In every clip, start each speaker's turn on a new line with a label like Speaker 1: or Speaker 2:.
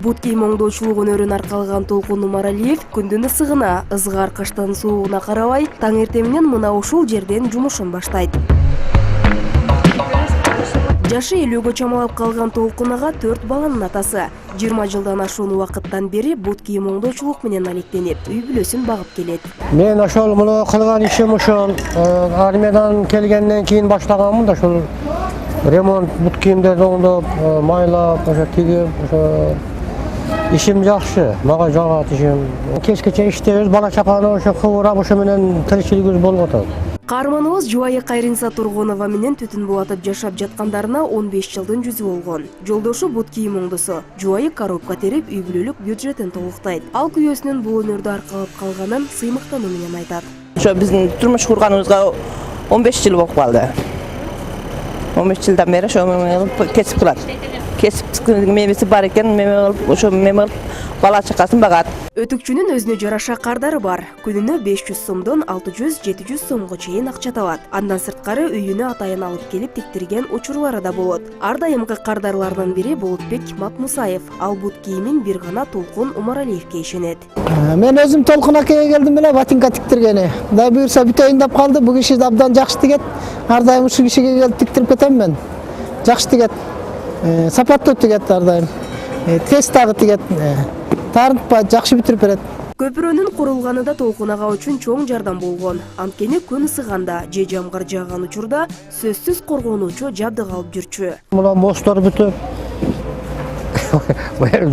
Speaker 1: Бут кийим оңдоочулук өнөрүн аркалаган Толкун Умаралиев күндүн ысыгына, ызгар кыштын суугуна карабай, таң эртеминен мына ушул жерден жумушун баштайт. Жашы 50-гө чамалап калган Толкун ага 4 баланын атасы. 20 жылдан ашуун убакыттан бери бут кийим оңдоочулук менен алектенип, үй бүлөсүн багып келет.
Speaker 2: Мен ошол муну кылган ишим ушул армиядан келгенден кийин баштаганмын да ушул ремонт бут кийимдерди оңдоп, майлап, ошо тигип, ошо ишим жакшы, мага жагат ишим. Кечкече иштебиз, бала чаканы ошо кыбырап, ошо менен тиричилигибиз болуп атат.
Speaker 1: Каарманыбыз Жубайы Кайринса Тургунова менен түтүн булатып жашап жаткандарына 15 жылдын жүзү болгон. Жолдошу бут кийим оңдосо, Жубайы коробка терип, үй бүлөлүк бюджетин толуктайт. Ал күйөөсүнүн бул өнөрдү аркалап калганын сыймыктануу менен айтат.
Speaker 3: Ошо биздин турмуш курганыбызга 15 жыл болуп калды. 15 жылдан бери ошо кесип кылат. Кесип мемеси бар экен, ошо меме бала чакасын багат.
Speaker 1: Өтүкчүнүн өзүнө жараша кардары бар. Күнүнө 500 сомдон 600-700 сомго чейин акча табат. Андан сырткары үйүнө атайын алып келип тиктирген учурлары да болот. Ар дайымкы кардарлардын бири Болотбек Матмусаев. Ал бут кийимин бир гана Толкун Умаралиевке ишенет.
Speaker 4: Мен өзүм Толкун акеге келдим эле ботинка тиктиргени. Да буюрса бүтөйүн деп калды. Бул киши абдан жакшы тигет. Ар дайым ушул кишиге келип тиктирип кетем мен. Жакшы тигет. Сапаттуу тигет ар дайым. Тез дагы тигет. Тарынтпай жакшы бүтүрүп берет.
Speaker 1: Көпүрөнүн курулганы да Толкун ага үчүн чоң жардам болгон. Анткени күн ысыганда же жамгыр жааган учурда сөзсүз коргонуучу жабдык алып жүрчү.
Speaker 2: Мына мостор бүтүп,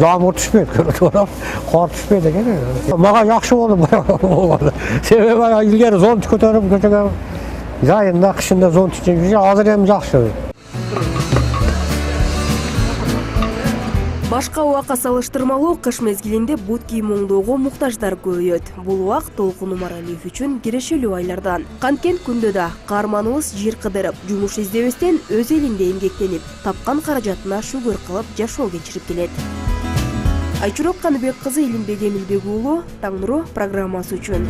Speaker 2: жамгыр түшпөйт, кар түшпөйт экен. Мага жакшы болду. Себеби илгери зонт көтөрүп көчөгө жайында, кышында зонт ичип жүрчү, азыр эми жакшы.
Speaker 1: Башка убакка салыштырмалуу кыш мезгилинде бут кийим оңдоого муктаждар көбөйөт. Бул убак Толкун Умаралиев үчүн кирешелүү айлардан. Канткен күндө да каарманыбыз жер кыдырып, жумуш издебестен өз элинде эмгектенип, тапкан каражатына шүгүр кылып жашоо кечирип келет. Айчурок Каныбек кызы, Илимбек Эмилбек уулу, Таң нуру программасы үчүн.